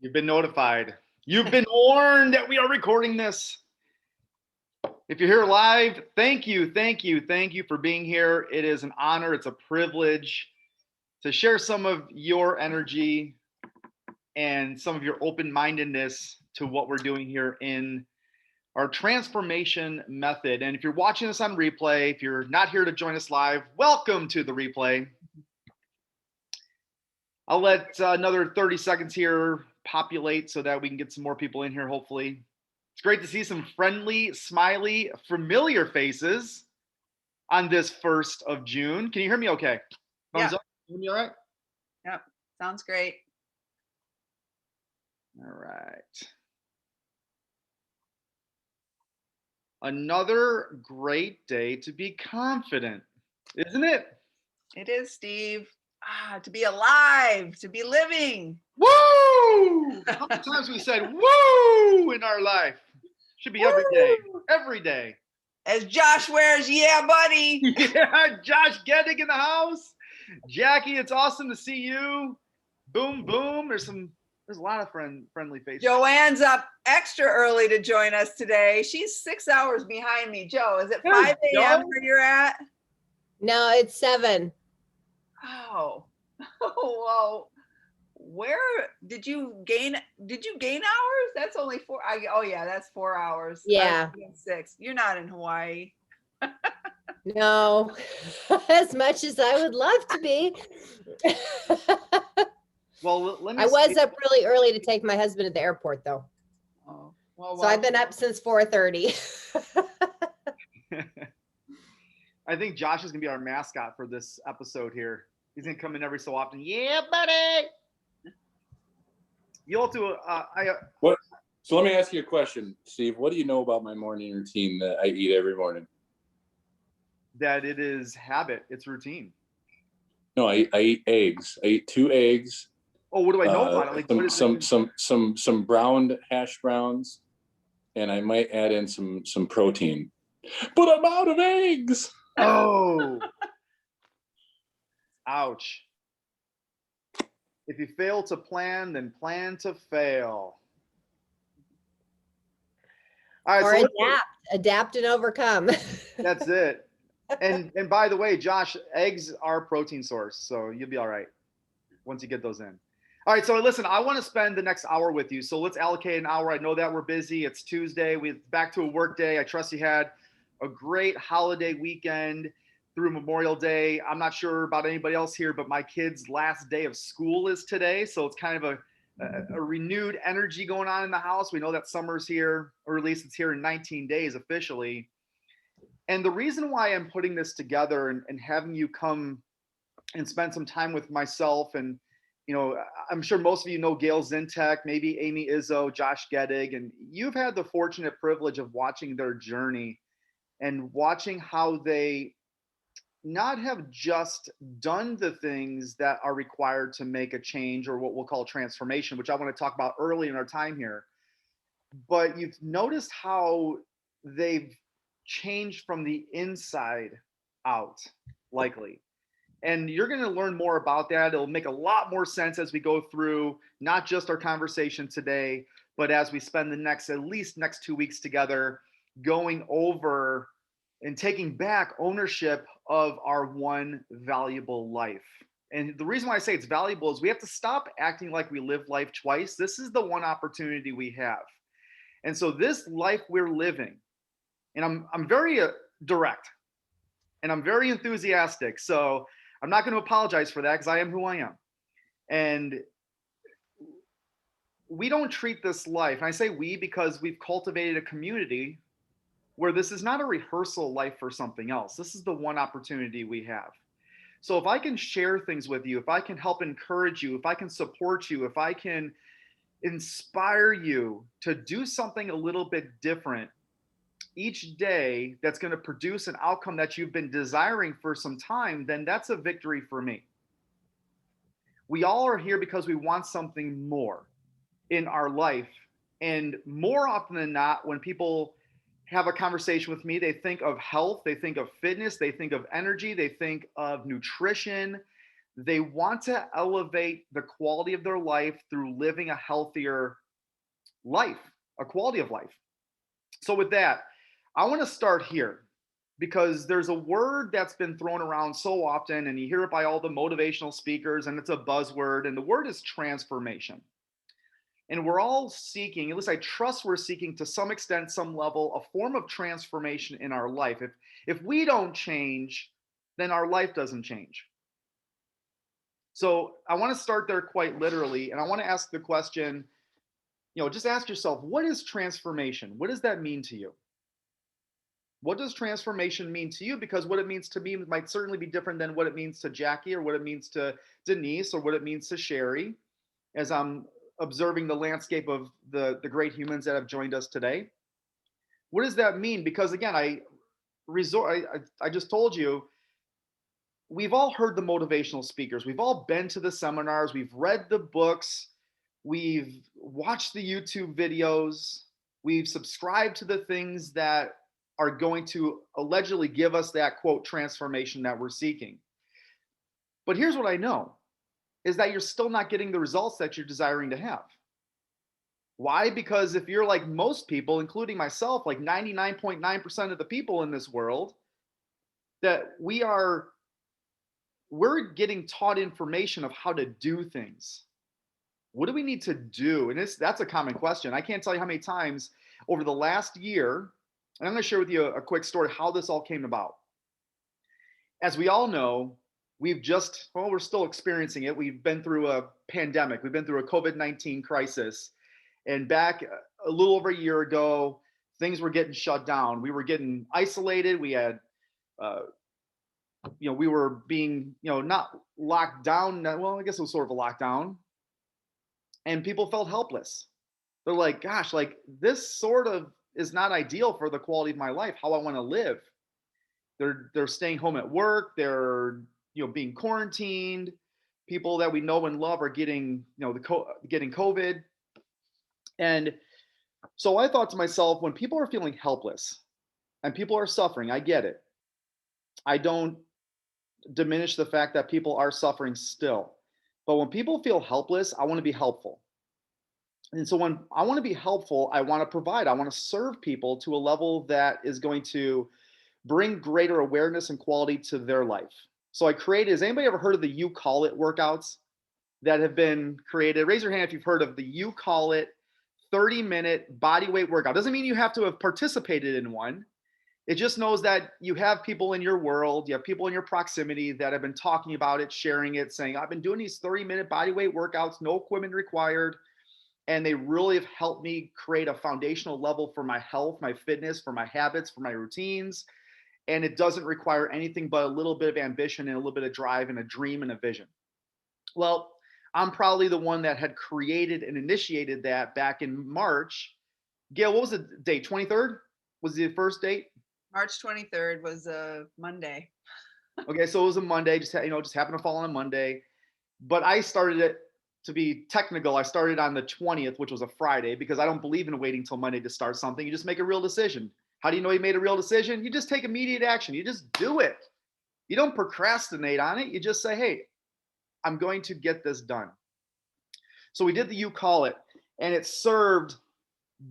You've been notified. You've been warned that we are recording this. If you're here live, thank you for being here. It is an honor, it's a privilege to share some of your energy and some of your open-mindedness to what we're doing here in our transformation method. And if you're watching this on replay, if you're not here to join us live, welcome to the replay. I'll let another 30 seconds here populate so that we can get some more people in here, hopefully. It's great to see some friendly, smiley, familiar faces on this 1st of June. Can you hear me okay? Thumbs up? Can you hear me all right? Yep, sounds great. All right. Another great day to be confident, isn't it? It is, Steve. To be alive, to be living. Woo! How many times we said woo in our life? Should be every day. Every day. As Josh wears, yeah, buddy. Yeah, Josh Gettig in the house. Jackie, it's awesome to see you. Boom, boom. There's a lot of friendly faces. Joanne's up extra early to join us today. She's 6 hours behind me. Joe, is it 5 a.m. where you're at? No, it's 7. Oh, well, where did you gain hours? That's only 4. Oh yeah, that's 4 hours. Yeah. 6. You're not in Hawaii. No, as much as I would love to be. Well, I was up really early to take my husband to the airport, though. Oh, well. So I've been up since 4:30. I think Josh is gonna be our mascot for this episode here. He's gonna come in every so often. Yeah, buddy. You'll have to. What? So let me ask you a question, Steve. What do you know about my morning routine that I eat every morning? That it is habit. It's routine. No, I eat eggs. I eat 2 eggs. Oh, what do I know about it? Like some browned hash browns, and I might add in some protein. But I'm out of eggs. Oh. Ouch. If you fail to plan, then plan to fail. All right, or so adapt and overcome. That's it. And by the way, Josh, eggs are a protein source, so you'll be all right once you get those in. All right, so listen, I want to spend the next hour with you. So let's allocate an hour. I know that we're busy. It's Tuesday. We're back to a work day. I trust you had a great holiday weekend through Memorial Day. I'm not sure about anybody else here, but my kid's last day of school is today. So it's kind of a renewed energy going on in the house. We know that summer's here, or at least it's here in 19 days officially. And the reason why I'm putting this together and having you come and spend some time with myself, and you know, I'm sure most of you know Gail Zintek, maybe Amy Izzo, Josh Gettig, and you've had the fortunate privilege of watching their journey and watching how they not have just done the things that are required to make a change, or what we'll call transformation, which I want to talk about early in our time here, but you've noticed how they've changed from the inside out, likely. And you're going to learn more about that. It'll make a lot more sense as we go through not just our conversation today, but as we spend the at least next 2 weeks together going over and taking back ownership of our one valuable life. And the reason why I say it's valuable is we have to stop acting like we live life twice. This is the one opportunity we have. And so this life we're living, and I'm very direct and I'm very enthusiastic. So I'm not going to apologize for that because I am who I am. And we don't treat this life, and I say we because we've cultivated a community where this is not a rehearsal life for something else. This is the one opportunity we have. So if I can share things with you, if I can help encourage you, if I can support you, if I can inspire you to do something a little bit different each day that's going to produce an outcome that you've been desiring for some time, then that's a victory for me. We all are here because we want something more in our life. And more often than not, when people have a conversation with me, they think of health, they think of fitness, they think of energy, they think of nutrition, They want to elevate the quality of their life through living a healthier life, a quality of life. So, with that, I want to start here because there's a word that's been thrown around so often, and you hear it by all the motivational speakers, and it's a buzzword, and the word is transformation. And we're all seeking, at least I trust we're seeking to some extent, some level, a form of transformation in our life. If we don't change, then our life doesn't change. So I want to start there quite literally, and I want to ask the question, just ask yourself, what is transformation? What does that mean to you? What does transformation mean to you? Because what it means to me might certainly be different than what it means to Jackie, or what it means to Denise, or what it means to Sherry, as I'm observing the landscape of the great humans that have joined us today. What does that mean? Because again, I just told you, we've all heard the motivational speakers. We've all been to the seminars. We've read the books. We've watched the YouTube videos. We've subscribed to the things that are going to allegedly give us that quote transformation that we're seeking. But here's what I know is that you're still not getting the results that you're desiring to have. Why? Because if you're like most people, including myself, like 99.9% of the people in this world, that we're getting taught information of how to do things. What do we need to do? And that's a common question. I can't tell you how many times over the last year, and I'm going to share with you a quick story how this all came about. As we all know, we're still experiencing it. We've been through a pandemic. We've been through a COVID-19 crisis. And back a little over a year ago, things were getting shut down. We were getting isolated. We had, we were being, not locked down. Well, I guess it was sort of a lockdown. And people felt helpless. They're like, gosh, like this sort of is not ideal for the quality of my life, how I want to live. They're staying home at work. They're, being quarantined. People that we know and love are getting, getting COVID. And so I thought to myself, when people are feeling helpless and people are suffering, I get it. I don't diminish the fact that people are suffering still. But when people feel helpless, I want to be helpful. And so when I want to be helpful, I want to provide, I want to serve people to a level that is going to bring greater awareness and quality to their life. So I created, has anybody ever heard of the You Call It workouts that have been created? Raise your hand if you've heard of the You Call It 30-minute body weight workout. Doesn't mean you have to have participated in one. It just knows that you have people in your world, you have people in your proximity that have been talking about it, sharing it, saying, I've been doing these 30-minute body weight workouts, no equipment required. And they really have helped me create a foundational level for my health, my fitness, for my habits, for my routines. And it doesn't require anything but a little bit of ambition and a little bit of drive and a dream and a vision. Well, I'm probably the one that had created and initiated that back in March. Gail, what was the date? 23rd was the first date? March 23rd was a Monday. Okay, so it was a Monday, just happened to fall on a Monday. But I started it, to be technical, I started on the 20th, which was a Friday, because I don't believe in waiting till Monday to start something. You just make a real decision. How do you know you made a real decision? You just take immediate action. You just do it. You don't procrastinate on it. You just say, hey, I'm going to get this done. So we did the You Call It, and it served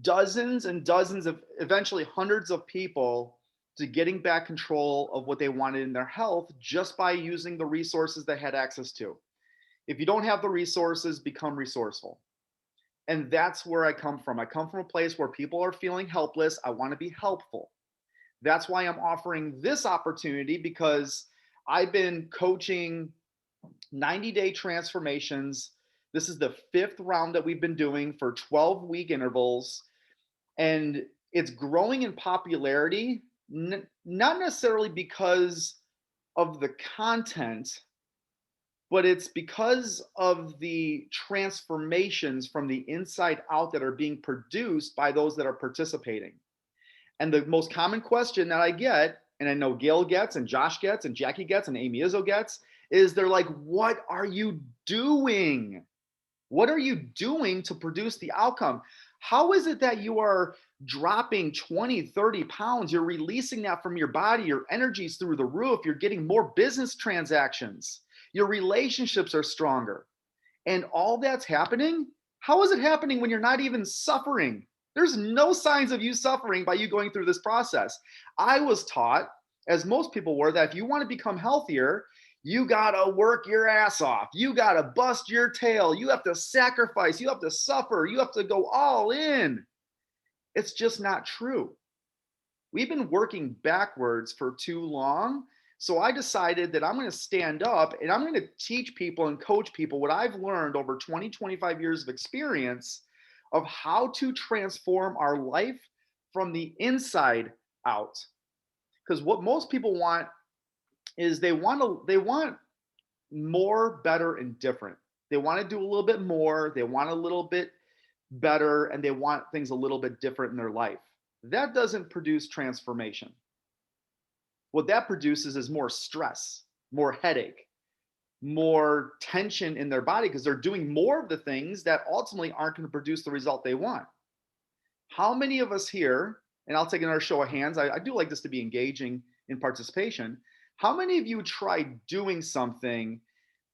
dozens and dozens of, eventually hundreds of people to getting back control of what they wanted in their health just by using the resources they had access to. If you don't have the resources, become resourceful. And that's where I come from. I come from a place where people are feeling helpless. I want to be helpful. That's why I'm offering this opportunity, because I've been coaching 90-day transformations. This is the 5th round that we've been doing for 12-week intervals. And it's growing in popularity, not necessarily because of the content, but it's because of the transformations from the inside out that are being produced by those that are participating. And the most common question that I get, and I know Gail gets, and Josh gets, and Jackie gets, and Amy Izzo gets, is they're like, what are you doing? What are you doing to produce the outcome? How is it that you are dropping 20, 30 pounds? You're releasing that from your body. Your energy's through the roof. You're getting more business transactions. Your relationships are stronger. And all that's happening, how is it happening when you're not even suffering? There's no signs of you suffering by you going through this process. I was taught, as most people were, that if you want to become healthier, you got to work your ass off. You got to bust your tail. You have to sacrifice. You have to suffer. You have to go all in. It's just not true. We've been working backwards for too long. So I decided that I'm going to stand up and I'm going to teach people and coach people what I've learned over 20, 25 years of experience of how to transform our life from the inside out. Because what most people want is they want more, better, and different. They want to do a little bit more, they want a little bit better, and they want things a little bit different in their life. That doesn't produce transformation. What that produces is more stress, more headache, more tension in their body because they're doing more of the things that ultimately aren't going to produce the result they want. How many of us here, and I'll take another show of hands, I do like this to be engaging in participation. How many of you tried doing something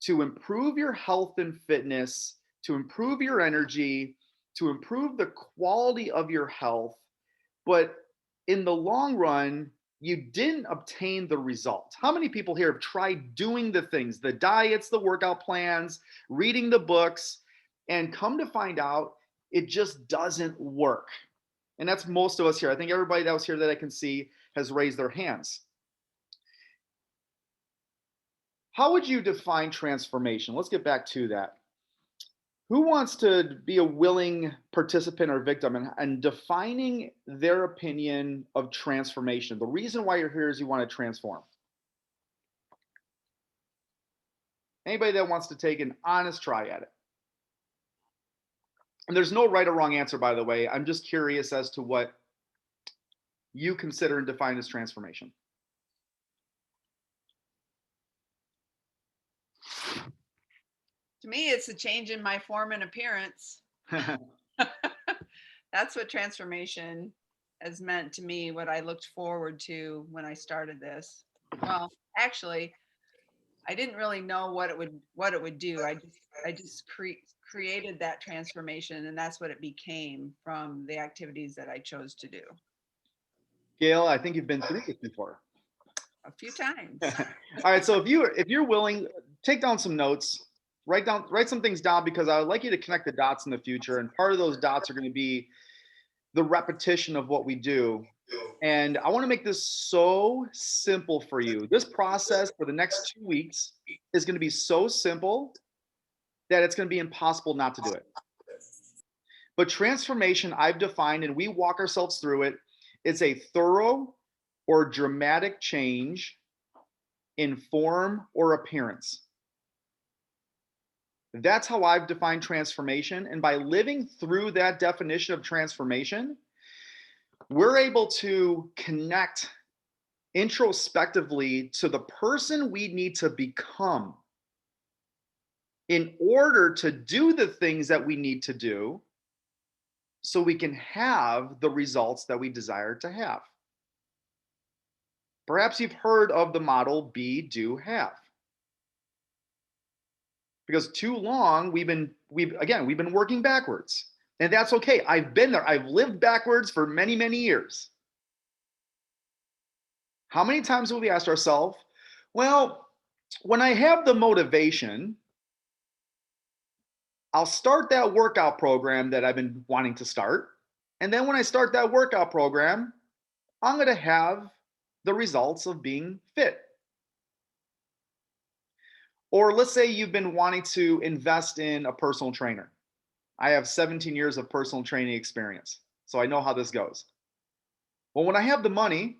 to improve your health and fitness, to improve your energy, to improve the quality of your health, but in the long run, you didn't obtain the result? How many people here have tried doing the things, the diets, the workout plans, reading the books, and come to find out it just doesn't work? And that's most of us here. I think everybody that was here that I can see has raised their hands. How would you define transformation? Let's get back to that. Who wants to be a willing participant or victim and defining their opinion of transformation? The reason why you're here is you want to transform. Anybody that wants to take an honest try at it? And there's no right or wrong answer, by the way. I'm just curious as to what you consider and define as transformation. To me, it's a change in my form and appearance. That's what transformation has meant to me, what I looked forward to when I started this. Well, actually, I didn't really know what it would do. I just created that transformation, and that's what it became from the activities that I chose to do. Gail, I think you've been through this before. A few times. All right, so if you're willing, take down some notes, write some things down, because I would like you to connect the dots in the future, and part of those dots are going to be the repetition of what we do. And I want to make this so simple for you. This process for the next 2 weeks is going to be so simple that it's going to be impossible not to do it. But transformation, I've defined, and we walk ourselves through it, it's a thorough or dramatic change in form or appearance. That's how I've defined transformation. And by living through that definition of transformation, we're able to connect introspectively to the person we need to become in order to do the things that we need to do so we can have the results that we desire to have. Perhaps you've heard of the model be, do, have. Because too long we've been working backwards. And that's okay. I've been there. I've lived backwards for many, many years. How many times have we asked ourselves, well, when I have the motivation, I'll start that workout program that I've been wanting to start. And then when I start that workout program, I'm going to have the results of being fit. Or let's say you've been wanting to invest in a personal trainer. I have 17 years of personal training experience, so I know how this goes. Well, when I have the money,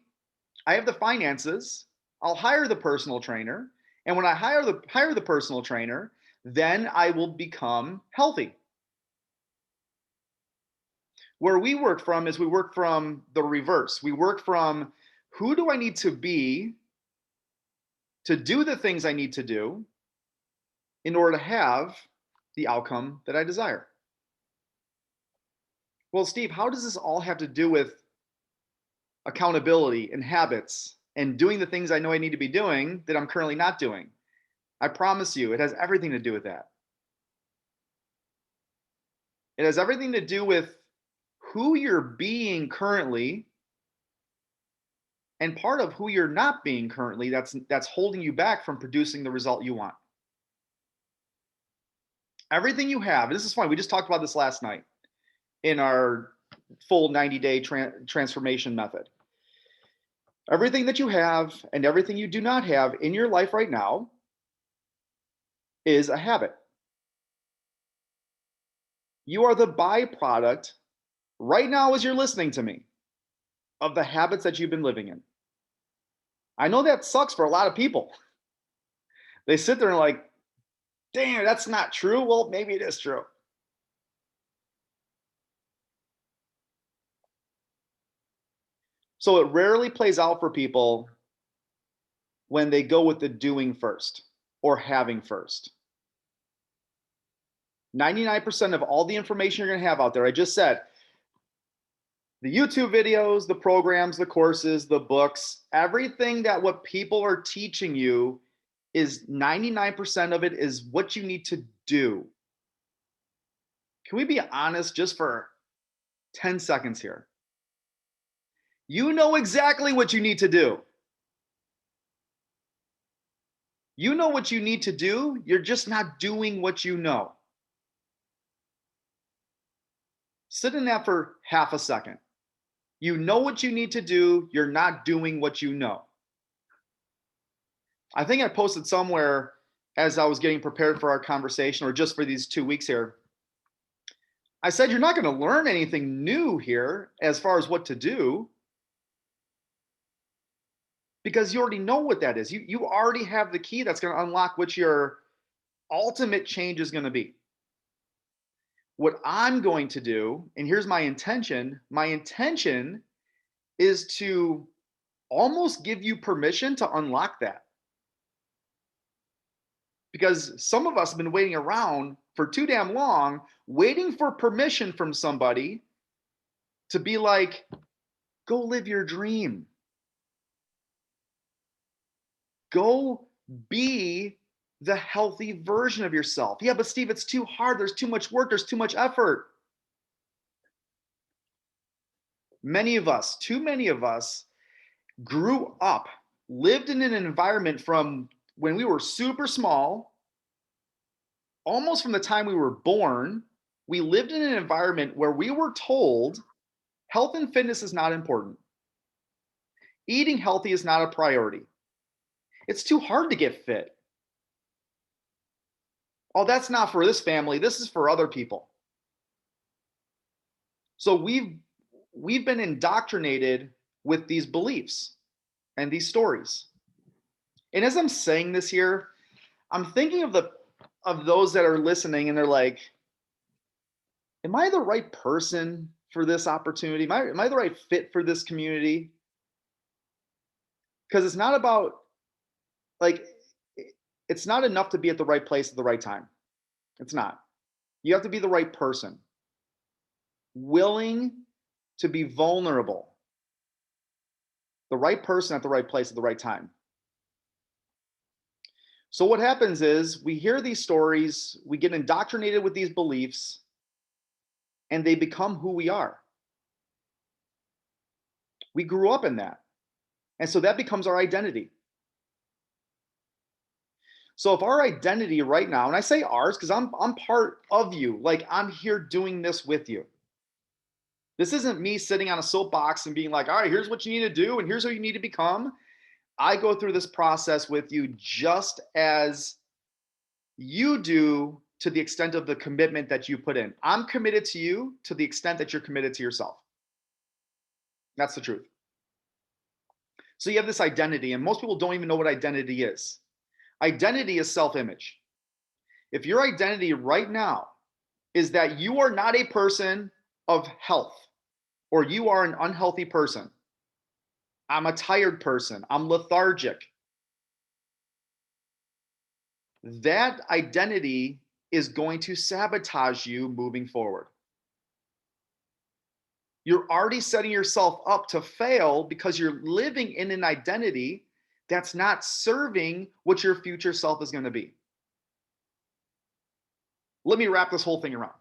I have the finances, I'll hire the personal trainer. And when I hire the personal trainer, then I will become healthy. Where we work from is we work from the reverse. We work from who do I need to be to do the things I need to do in order to have the outcome that I desire. Well, Steve, how does this all have to do with accountability and habits and doing the things I know I need to be doing that I'm currently not doing? I promise you, it has everything to do with that. It has everything to do with who you're being currently, and part of who you're not being currently that's holding you back from producing the result you want. Everything you have, and this is funny, we just talked about this last night in our full 90-day transformation method. Everything that you have and everything you do not have in your life right now is a habit. You are the byproduct right now as you're listening to me of the habits that you've been living in. I know that sucks for a lot of people. They sit there and like, damn, that's not true. Well, maybe it is true. So it rarely plays out for people when they go with the doing first or having first. 99% of all the information you're going to have out there, I just said, the YouTube videos, the programs, the courses, the books, everything that what people are teaching you is 99% of it is what you need to do. Can we be honest just for 10 seconds here? You know exactly what you need to do. You know what you need to do. You're just not doing what you know. Sit in that for half a second. You know what you need to do. You're not doing what you know. I think I posted somewhere as I was getting prepared for our conversation, or just for these 2 weeks here. I said, you're not going to learn anything new here as far as what to do, because you already know what that is. You already have the key that's going to unlock what your ultimate change is going to be. What I'm going to do, and here's my intention is to almost give you permission to unlock that. Because some of us have been waiting around for too damn long, waiting for permission from somebody to be like, go live your dream. Go be the healthy version of yourself. Yeah, but Steve, it's too hard. There's too much work. There's too much effort. Too many of us grew up, lived in an environment from when we were super small, almost from the time we were born. We lived in an environment where we were told health and fitness is not important. Eating healthy is not a priority. It's too hard to get fit. Oh, that's not for this family. This is for other people. So we've been indoctrinated with these beliefs and these stories. And as I'm saying this here, I'm thinking of those that are listening and they're like, am I the right person for this opportunity? Am I the right fit for this community? Because it's not about, like, it's not enough to be at the right place at the right time. It's not. You have to be the right person, willing to be vulnerable, the right person at the right place at the right time. So what happens is we hear these stories, we get indoctrinated with these beliefs, and they become who we are. We grew up in that. And so that becomes our identity. So if our identity right now, and I say ours because I'm part of you, like I'm here doing this with you. This isn't me sitting on a soapbox and being like, all right, here's what you need to do and here's who you need to become. I go through this process with you just as you do, to the extent of the commitment that you put in. I'm committed to you to the extent that you're committed to yourself. That's the truth. So you have this identity, and most people don't even know what identity is. Identity is self-image. If your identity right now is that you are not a person of health, or you are an unhealthy person, I'm a tired person, I'm lethargic, that identity is going to sabotage you moving forward. You're already setting yourself up to fail because you're living in an identity that's not serving what your future self is going to be. Let me wrap this whole thing around.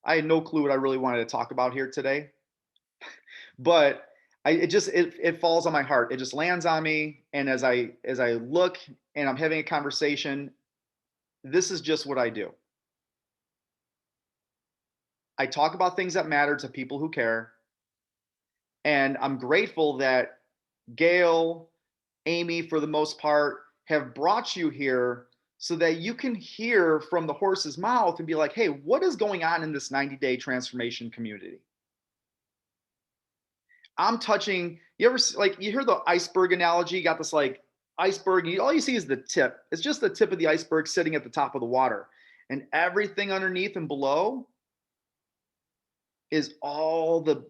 I had no clue what I really wanted to talk about here today, but it falls on my heart. It just lands on me, and as I look and I'm having a conversation, this is just what I do. I talk about things that matter to people who care, and I'm grateful that Gail, Amy, for the most part, have brought you here so that you can hear from the horse's mouth and be like, hey, what is going on in this 90-day transformation community? I'm touching, you ever like, you hear the iceberg analogy, you got this like iceberg, all you see is the tip. It's just the tip of the iceberg sitting at the top of the water. And everything underneath and below is all the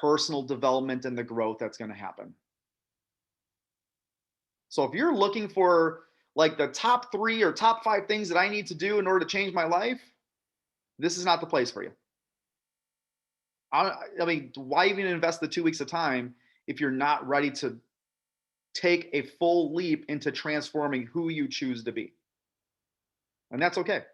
personal development and the growth that's going to happen. So if you're looking for like the top 3 or top 5 things that I need to do in order to change my life, this is not the place for you. I mean, why even invest the 2 weeks of time if you're not ready to take a full leap into transforming who you choose to be? And that's okay.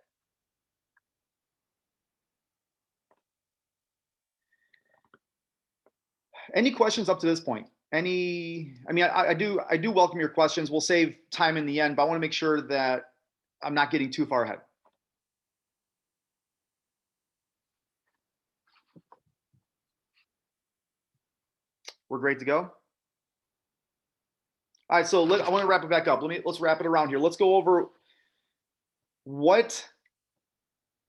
Any questions up to this point? I mean, I do welcome your questions. We'll save time in the end, but I want to make sure that I'm not getting too far ahead. We're great to go. All right, so I want to wrap it back up. Let's wrap it around here. Let's go over what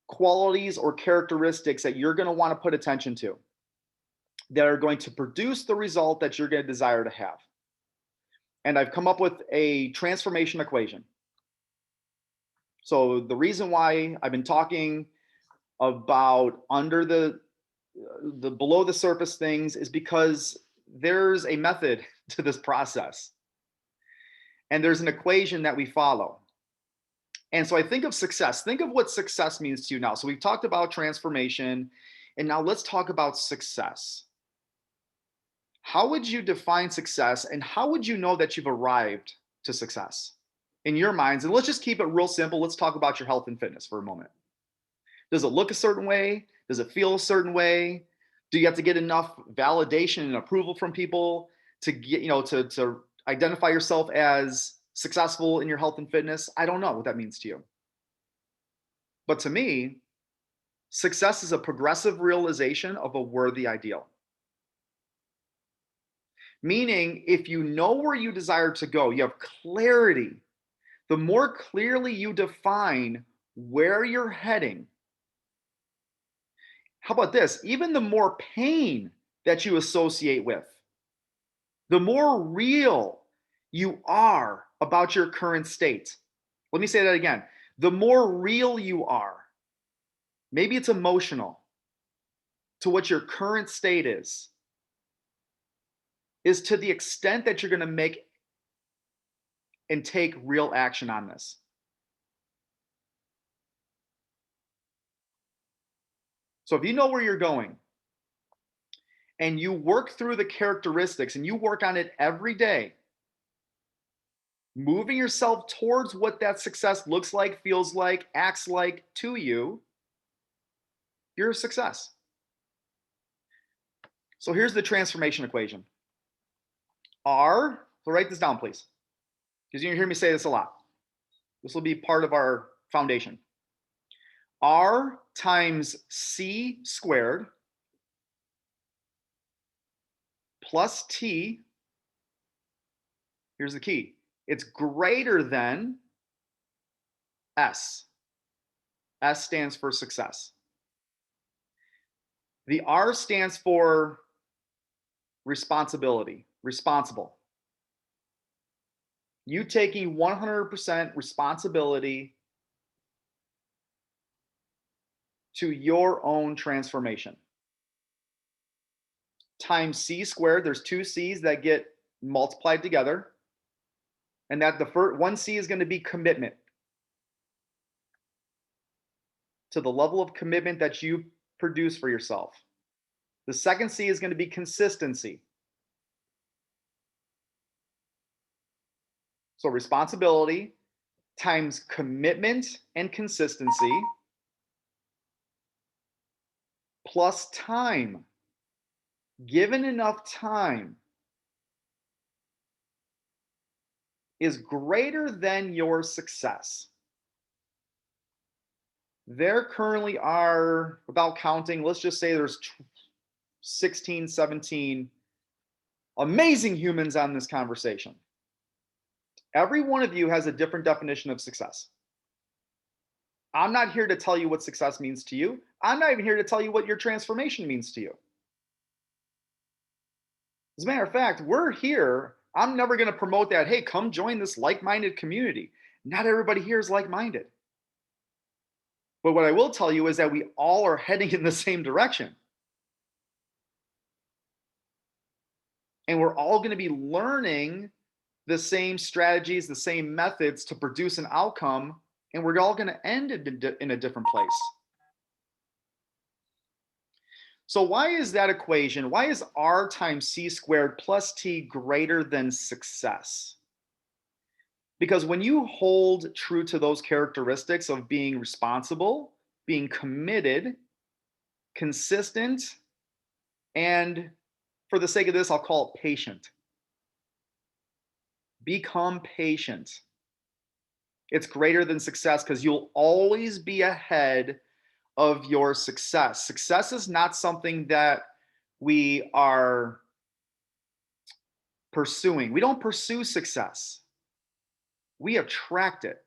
qualities or characteristics that you're going to want to put attention to that are going to produce the result that you're going to desire to have. And I've come up with a transformation equation. So the reason why I've been talking about under the below the surface things is because there's a method to this process. And there's an equation that we follow. And so I think of success. Think of what success means to you now. So we've talked about transformation, and now let's talk about success. How would you define success, and how would you know that you've arrived to success in your minds? And let's just keep it real simple. Let's talk about your health and fitness for a moment. Does it look a certain way? Does it feel a certain way? Do you have to get enough validation and approval from people to get, to identify yourself as successful in your health and fitness? I don't know what that means to you. But to me, success is a progressive realization of a worthy ideal. Meaning, if you know where you desire to go, you have clarity. The more clearly you define where you're heading, how about this? Even the more pain that you associate with, the more real you are about your current state. Let me say that again. The more real you are, maybe it's emotional, to what your current state is to the extent that you're going to make and take real action on this. So if you know where you're going and you work through the characteristics and you work on it every day, moving yourself towards what that success looks like, feels like, acts like to you, you're a success. So here's the transformation equation. So write this down, please, because you're going to hear me say this a lot. This will be part of our foundation. R times C squared plus T, here's the key, it's greater than S. S stands for success. The R stands for responsibility, responsible. You taking 100% responsibility to your own transformation. Times C squared, there's 2 C's that get multiplied together. And that the first one C is going to be commitment. To the level of commitment that you produce for yourself. The second C is going to be consistency. So responsibility times commitment and consistency plus time. Given enough time is greater than your success. There currently are, without counting, let's just say there's 16, 17 amazing humans on this conversation. Every one of you has a different definition of success. I'm not here to tell you what success means to you. I'm not even here to tell you what your transformation means to you. As a matter of fact, we're here. I'm never going to promote that, hey, come join this like-minded community. Not everybody here is like-minded. But what I will tell you is that we all are heading in the same direction. And we're all going to be learning the same strategies, the same methods to produce an outcome, and we're all going to end in a different place. So why is that equation? Why is R times C squared plus T greater than success? Because when you hold true to those characteristics of being responsible, being committed, consistent, and for the sake of this, I'll call it patient. Become patient. It's greater than success because you'll always be ahead of your success. Success is not something that we are pursuing. We don't pursue success. We attract it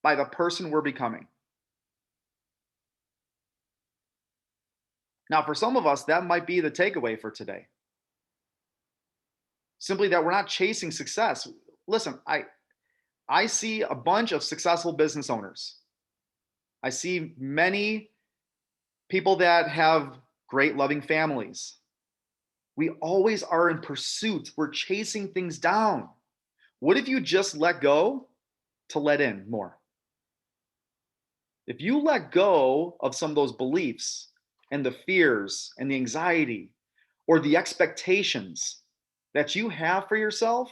by the person we're becoming. Now, for some of us, that might be the takeaway for today. Simply that we're not chasing success. Listen, I see a bunch of successful business owners. I see many people that have great loving families. We always are in pursuit. We're chasing things down. What if you just let go to let in more? If you let go of some of those beliefs and the fears and the anxiety or the expectations that you have for yourself,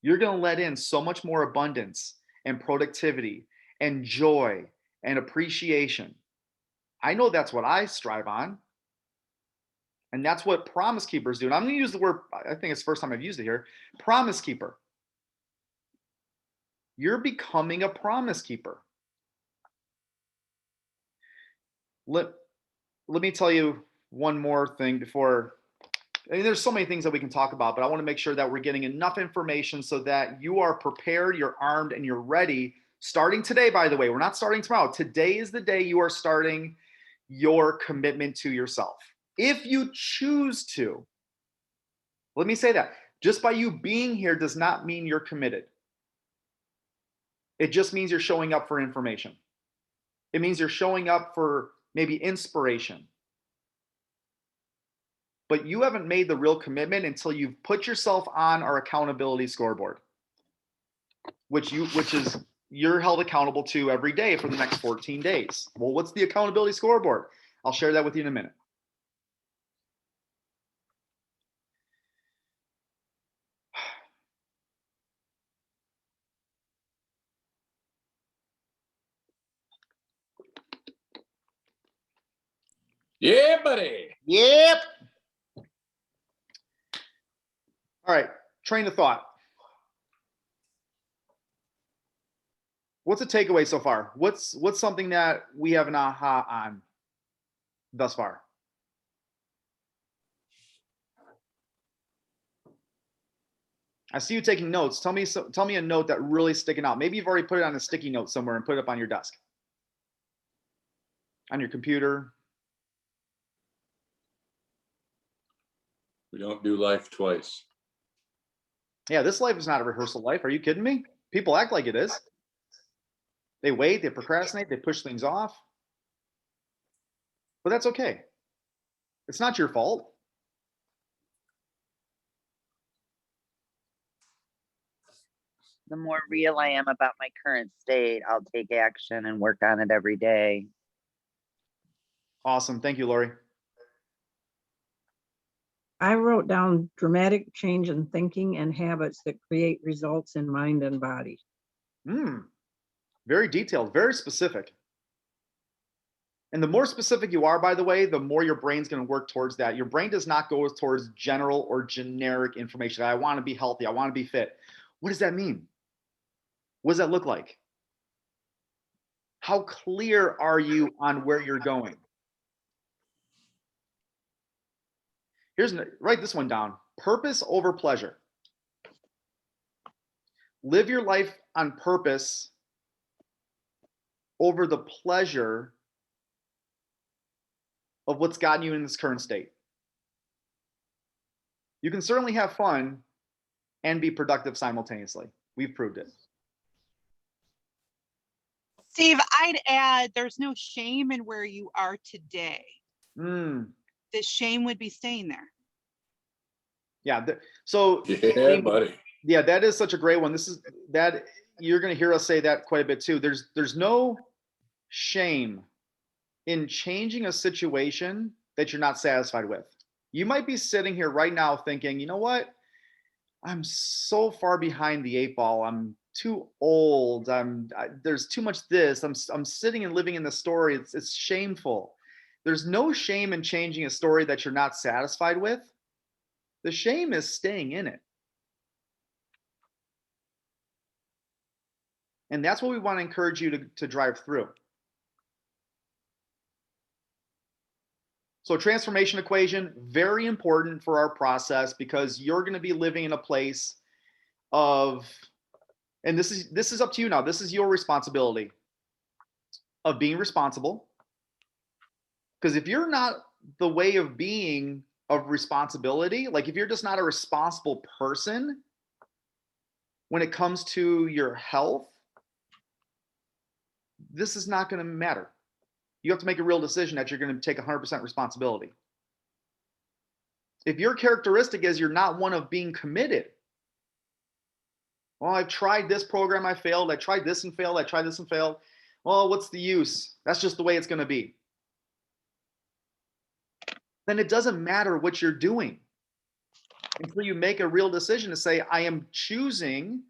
you're going to let in so much more abundance and productivity and joy and appreciation. I know that's what I strive on. And that's what promise keepers do. And I'm going to use the word, I think it's the first time I've used it here, promise keeper. You're becoming a promise keeper. Let me tell you one more thing before, I mean, there's so many things that we can talk about, but I want to make sure that we're getting enough information so that you are prepared, you're armed, and you're ready. Starting today, by the way, we're not starting tomorrow. Today is the day you are starting your commitment to yourself. If you choose to, let me say that. Just by you being here does not mean you're committed. It just means you're showing up for information. It means you're showing up for maybe inspiration. But you haven't made the real commitment until you've put yourself on our accountability scoreboard, which is you're held accountable to every day for the next 14 days. Well, what's the accountability scoreboard? I'll share that with you in a minute. Yeah, buddy. Yep. All right, train of thought. What's a takeaway so far? What's something that we have an aha on thus far? I see you taking notes. Tell me a note that really sticking out. Maybe you've already put it on a sticky note somewhere and put it up on your desk, on your computer. We don't do life twice. Yeah, this life is not a rehearsal life. Are you kidding me? People act like it is. They wait, they procrastinate, they push things off. But that's okay. It's not your fault. The more real I am about my current state, I'll take action and work on it every day. Awesome. Thank you, Lori. I wrote down dramatic change in thinking and habits that create results in mind and body. Very detailed, very specific. And the more specific you are, by the way, the more your brain's going to work towards that. Your brain does not go towards general or generic information. I want to be healthy. I want to be fit. What does that mean? What does that look like? How clear are you on where you're going? Write this one down. Purpose over pleasure. Live your life on purpose over the pleasure of what's gotten you in this current state. You can certainly have fun and be productive simultaneously. We've proved it. Steve, I'd add there's no shame in where you are today. The shame would be staying there. Yeah. So Yeah, buddy. Yeah, that is such a great one. You're going to hear us say that quite a bit too. There's no shame in changing a situation that you're not satisfied with. You might be sitting here right now thinking, you know what? I'm so far behind the 8 ball. I'm too old. There's too much this. I'm sitting and living in the story. It's shameful. There's no shame in changing a story that you're not satisfied with. The shame is staying in it. And that's what we want to encourage you to drive through. So transformation equation, very important for our process, because you're going to be living in a place of, and this is up to you now. This is your responsibility of being responsible. Because if you're not the way of being of responsibility, like if you're just not a responsible person when it comes to your health, this is not going to matter. You have to make a real decision that you're going to take 100% responsibility. If your characteristic is you're not one of being committed, well, I've tried this program, I failed. I tried this and failed. I tried this and failed. Well, what's the use? That's just the way it's going to be. Then it doesn't matter what you're doing until you make a real decision to say, I am choosing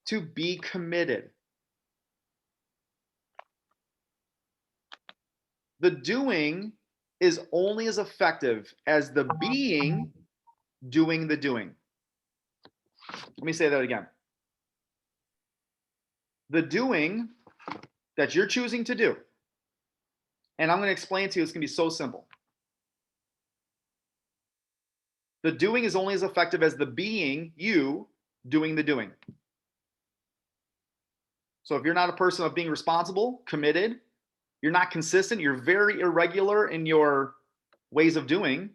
to be committed. The doing is only as effective as the being doing the doing. Let me say that again. The doing that you're choosing to do, and I'm going to explain to you, it's going to be so simple. The doing is only as effective as the being, you, doing the doing. So if you're not a person of being responsible, committed, you're not consistent, you're very irregular in your ways of doing,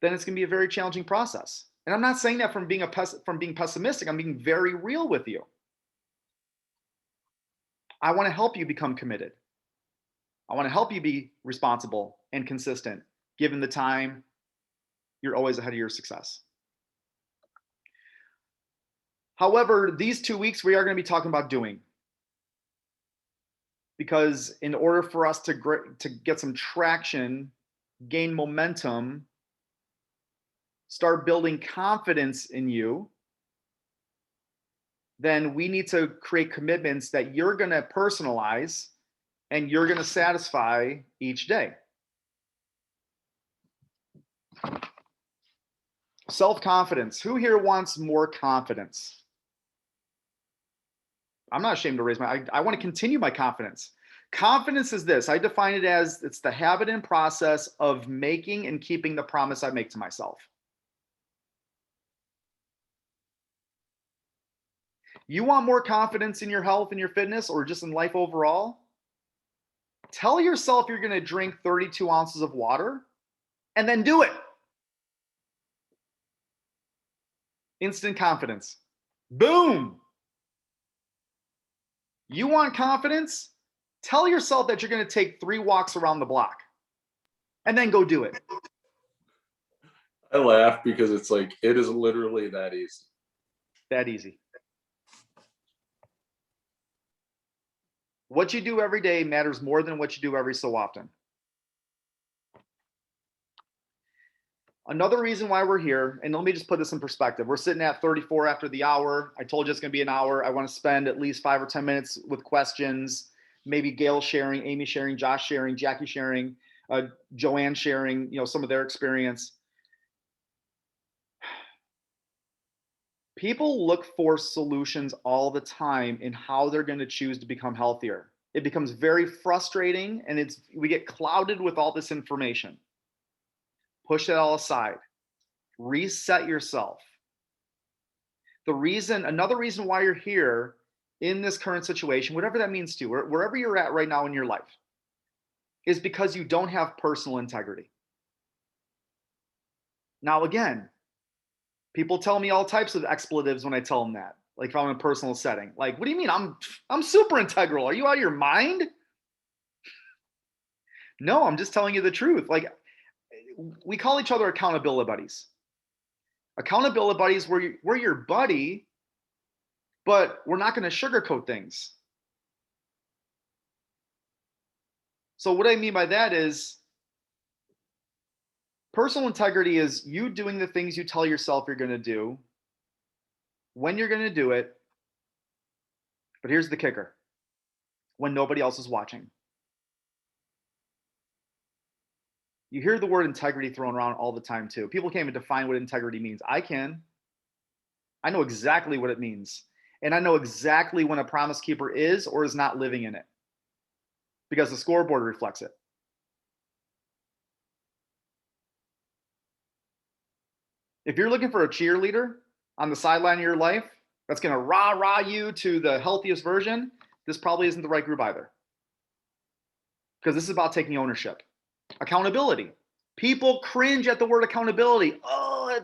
then it's going to be a very challenging process. And I'm not saying that from being pessimistic. I'm being very real with you. I want to help you become committed. I want to help you be responsible and consistent. Given the time, you're always ahead of your success. However, these 2 weeks, we are going to be talking about doing. Because in order for us to get some traction, gain momentum, start building confidence in you, then we need to create commitments that you're going to personalize and you're going to satisfy each day. Self-confidence. Who here wants more confidence? I'm not ashamed to raise I want to continue my confidence. Confidence is this. I define it as it's the habit and process of making and keeping the promise I make to myself. You want more confidence in your health and your fitness, or just in life overall? Tell yourself you're going to drink 32 ounces of water and then do it. Instant confidence. Boom. You want confidence? Tell yourself that you're going to take 3 walks around the block and then go do it. I laugh because it's like, it is literally that easy. That easy. What you do every day matters more than what you do every so often. Another reason why we're here, and let me just put this in perspective. We're sitting at 34 after the hour. I told you it's going to be an hour. I want to spend at least 5 or 10 minutes with questions, maybe Gail sharing, Amy sharing, Josh sharing, Jackie sharing, Joanne sharing, some of their experience. People look for solutions all the time in how they're going to choose to become healthier. It becomes very frustrating, and we get clouded with all this information. Push it all aside. Reset yourself. Another reason why you're here in this current situation, whatever that means to you, wherever you're at right now in your life, is because you don't have personal integrity. Now, again, people tell me all types of expletives when I tell them that. Like if I'm in a personal setting, like, what do you mean? I'm super integral. Are you out of your mind? No, I'm just telling you the truth. Like, we call each other accountability buddies. Accountability buddies, we're your buddy, but we're not going to sugarcoat things. So what I mean by that is personal integrity is you doing the things you tell yourself you're going to do, when you're going to do it. But here's the kicker: when nobody else is watching. You hear the word integrity thrown around all the time too. People can't even define what integrity means. I can. I know exactly what it means. And I know exactly when a promise keeper is or is not living in it, because the scoreboard reflects it. If you're looking for a cheerleader on the sideline of your life that's going to rah-rah you to the healthiest version, this probably isn't the right group either. Because this is about taking ownership. Accountability. People cringe at the word accountability. Oh,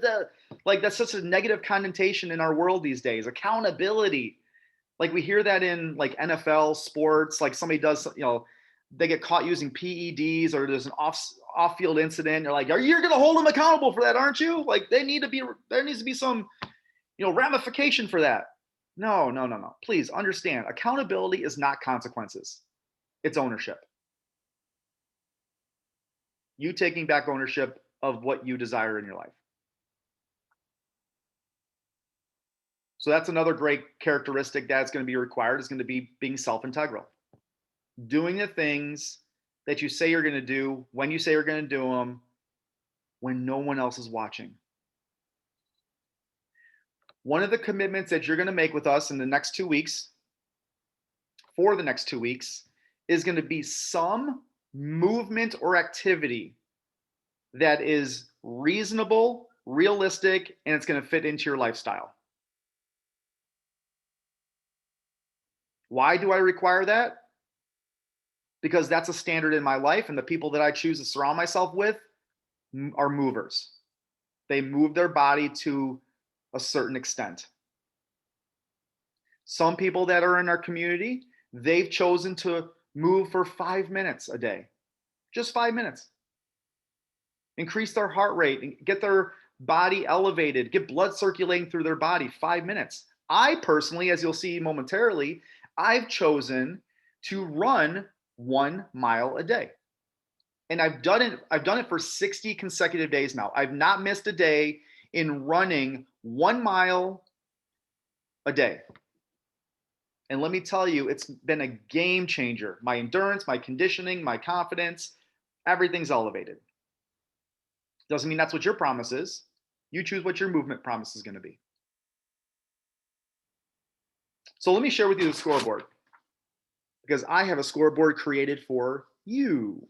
that's such a negative connotation in our world these days. Accountability. Like we hear that in like NFL sports, like somebody does, they get caught using PEDs or there's an off-field incident. You're like, you're going to hold them accountable for that, aren't you? Like there needs to be some, ramification for that. No. Please understand, accountability is not consequences. It's ownership. You taking back ownership of what you desire in your life. So that's another great characteristic that's going to be required, is going to be being self-integral. Doing the things that you say you're going to do, when you say you're going to do them, when no one else is watching. One of the commitments that you're going to make with us in the next 2 weeks, for the next 2 weeks, is going to be some movement or activity that is reasonable, realistic, and it's going to fit into your lifestyle. Why do I require that? Because that's a standard in my life, and the people that I choose to surround myself with are movers. They move their body to a certain extent. Some people that are in our community, they've chosen to move for 5 minutes a day. Just 5 minutes. Increase their heart rate and get their body elevated, get blood circulating through their body. 5 minutes. I personally, as you'll see momentarily, I've chosen to run 1 mile a day. And I've done it for 60 consecutive days now. I've not missed a day in running 1 mile a day. And let me tell you, it's been a game changer. My endurance, my conditioning, my confidence, everything's elevated. Doesn't mean that's what your promise is. You choose what your movement promise is going to be. So let me share with you the scoreboard, because I have a scoreboard created for you.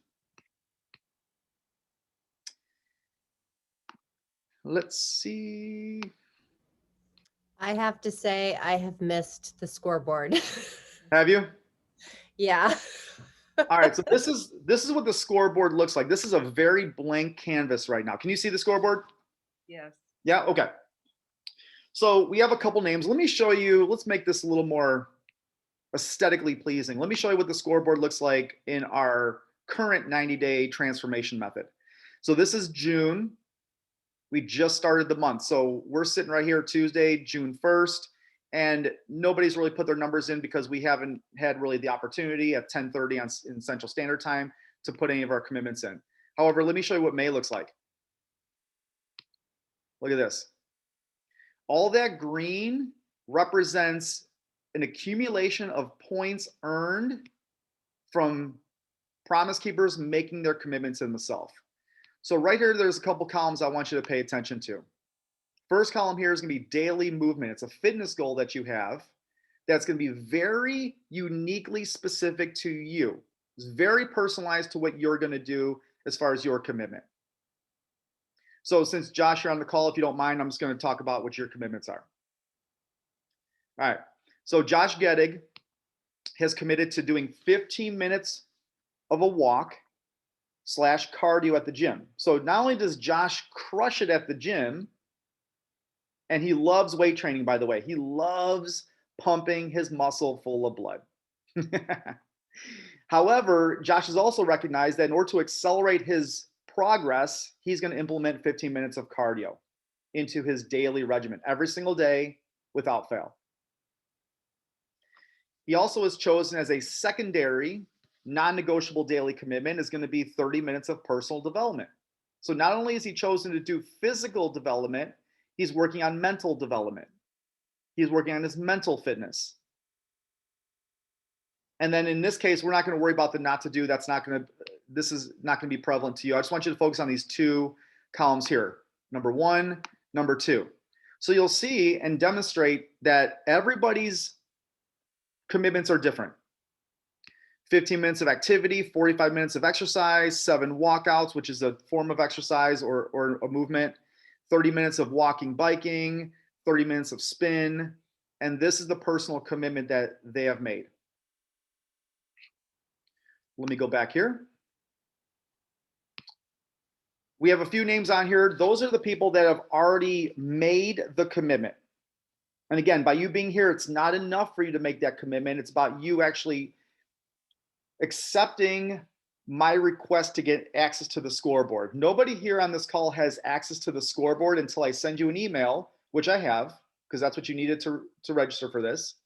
Let's see. I have to say, I have missed the scoreboard. Have you? Yeah. All right. So this is what the scoreboard looks like. This is a very blank canvas right now. Can you see the scoreboard? Yes. Yeah. Okay. So we have a couple names. Let me show you. Let's make this a little more aesthetically pleasing. Let me show you what the scoreboard looks like in our current 90-day transformation method. So this is June. We just started the month. So we're sitting right here Tuesday, June 1st, and nobody's really put their numbers in because we haven't had really the opportunity at 10:30 in Central Standard Time to put any of our commitments in. However, let me show you what May looks like. Look at this. All that green represents an accumulation of points earned from promise keepers making their commitments in the self. So right here, there's a couple columns I want you to pay attention to. First column here is going to be daily movement. It's a fitness goal that you have that's going to be very uniquely specific to you. It's very personalized to what you're going to do as far as your commitment. So since Josh, you're on the call, if you don't mind, I'm just going to talk about what your commitments are. All right. So Josh Gettig has committed to doing 15 minutes of a walk / cardio at the gym. So not only does Josh crush it at the gym, and he loves weight training, by the way, he loves pumping his muscle full of blood. However, Josh has also recognized that in order to accelerate his progress, he's going to implement 15 minutes of cardio into his daily regimen every single day without fail. He also has chosen as a secondary non-negotiable daily commitment is going to be 30 minutes of personal development. So not only has he chosen to do physical development, he's working on mental development. He's working on his mental fitness. And then in this case, we're not going to worry about the not to do. This is not going to be prevalent to you. I just want you to focus on these two columns here. Number one, number two. So you'll see and demonstrate that everybody's commitments are different. 15 minutes of activity, 45 minutes of exercise, 7 walkouts, which is a form of exercise or a movement, 30 minutes of walking, biking, 30 minutes of spin. And this is the personal commitment that they have made. Let me go back here. We have a few names on here. Those are the people that have already made the commitment. And again, by you being here, it's not enough for you to make that commitment. It's about you actually accepting my request to get access to the scoreboard. Nobody here on this call has access to the scoreboard until I send you an email, which I have, because that's what you needed to register for this.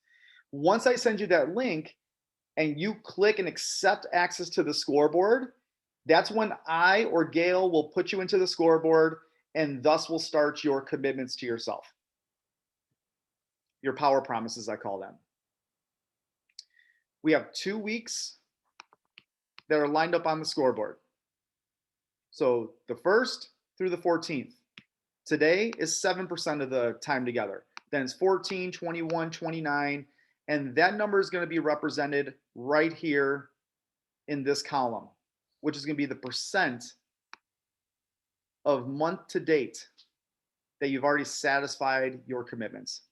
Once I send you that link and you click and accept access to the scoreboard, that's when I or Gail will put you into the scoreboard, and thus will start your commitments to yourself. Your power promises, I call them. We have 2 weeks that are lined up on the scoreboard. So the 1st through the 14th. Today is 7% of the time together. Then it's 14, 21, 29, and that number is going to be represented right here in this column, which is going to be the percent of month to date that you've already satisfied your commitments.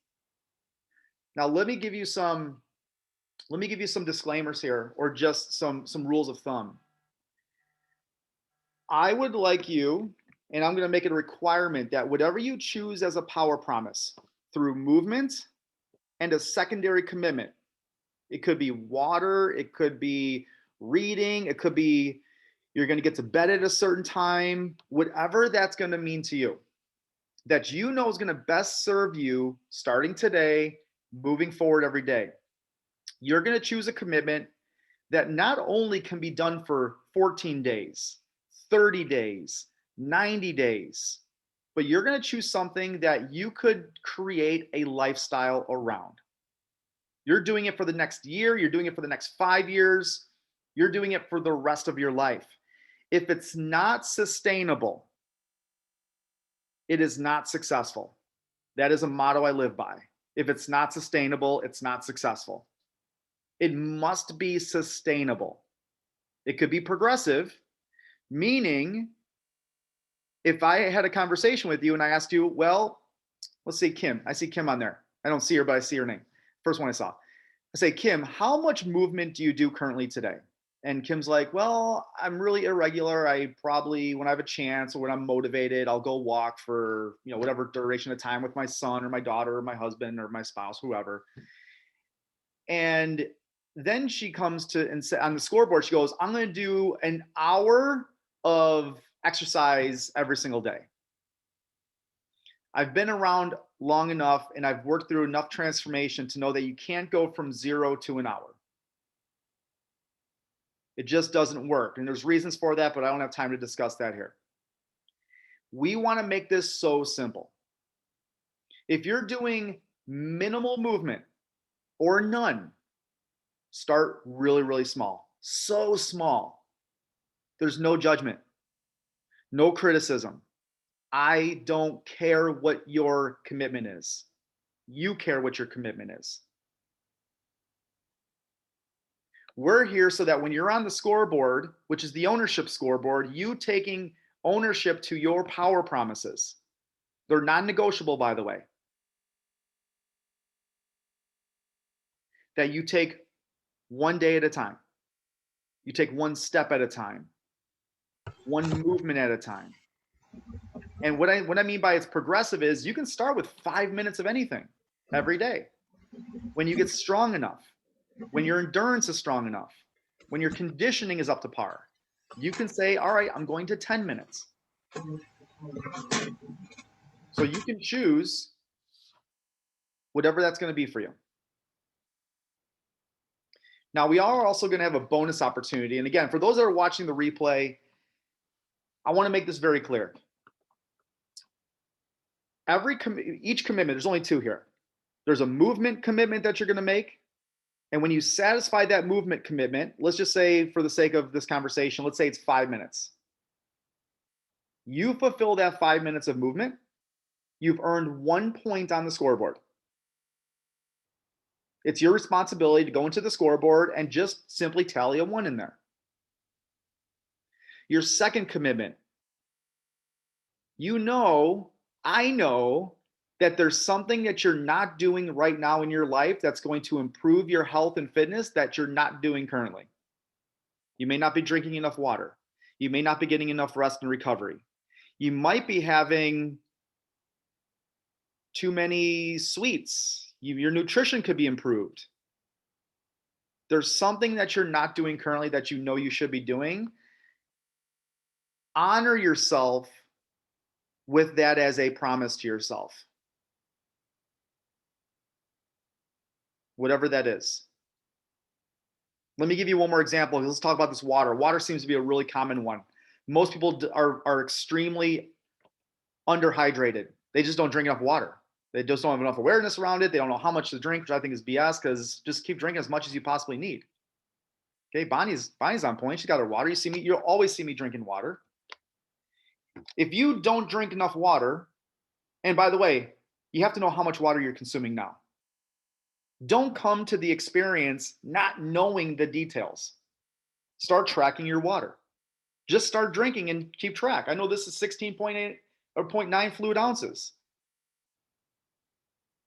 Now, let me give you some disclaimers here, or just some rules of thumb. I would like you, and I'm going to make it a requirement, that whatever you choose as a power promise through movement and a secondary commitment, it could be water, it could be reading, it could be you're going to get to bed at a certain time, whatever that's going to mean to you, that you know is going to best serve you starting today, moving forward every day. You're going to choose a commitment that not only can be done for 14 days, 30 days, 90 days, but you're going to choose something that you could create a lifestyle around. You're doing it for the next year. You're doing it for the next 5 years. You're doing it for the rest of your life. If it's not sustainable, it is not successful. That is a motto I live by. If it's not sustainable, it's not successful. It must be sustainable. It could be progressive, meaning if I had a conversation with you and I asked you, well, let's say Kim. I see Kim on there. I don't see her, but I see her name. First one I saw. I say, Kim, how much movement do you do currently today? And Kim's like, well, I'm really irregular. I probably, when I have a chance or when I'm motivated, I'll go walk for, whatever duration of time with my son or my daughter or my husband or my spouse, whoever. And then she comes to, and on the scoreboard, she goes, I'm going to do an hour of exercise every single day. I've been around long enough and I've worked through enough transformation to know that you can't go from 0 to an hour. It just doesn't work. And there's reasons for that, but I don't have time to discuss that here. We want to make this so simple. If you're doing minimal movement or none, start really, really small. So small. There's no judgment, no criticism. I don't care what your commitment is. You care what your commitment is. We're here so that when you're on the scoreboard, which is the ownership scoreboard, you taking ownership to your power promises. They're non-negotiable, by the way. That you take one day at a time. You take one step at a time. One movement at a time. And what I mean by it's progressive is you can start with 5 minutes of anything every day. When you get strong enough, when your endurance is strong enough, when your conditioning is up to par, you can say, all right, I'm going to 10 minutes. So you can choose whatever that's going to be for you. Now, we are also going to have a bonus opportunity. And again, for those that are watching the replay, I want to make this very clear. Each commitment, there's only two here. There's a movement commitment that you're going to make. And when you satisfy that movement commitment, let's just say for the sake of this conversation, let's say it's 5 minutes. You fulfill that 5 minutes of movement, you've earned 1 point on the scoreboard. It's your responsibility to go into the scoreboard and just simply tally a 1 in there. Your second commitment, I know that there's something that you're not doing right now in your life that's going to improve your health and fitness that you're not doing currently. You may not be drinking enough water. You may not be getting enough rest and recovery. You might be having too many sweets. Your nutrition could be improved. There's something that you're not doing currently that you know you should be doing. Honor yourself with that as a promise to yourself. Whatever that is. Let me give you one more example. Let's talk about this water. Water seems to be a really common one. Most people are extremely underhydrated. They just don't drink enough water. They just don't have enough awareness around it. They don't know how much to drink, which I think is BS, because just keep drinking as much as you possibly need. Okay, Bonnie's on point. She's got her water. You'll always see me drinking water. If you don't drink enough water, and by the way, you have to know how much water you're consuming now. Don't come to the experience not knowing the details. Start tracking your water. Just start drinking and keep track. I know this is 16.8 or 0.9 fluid ounces.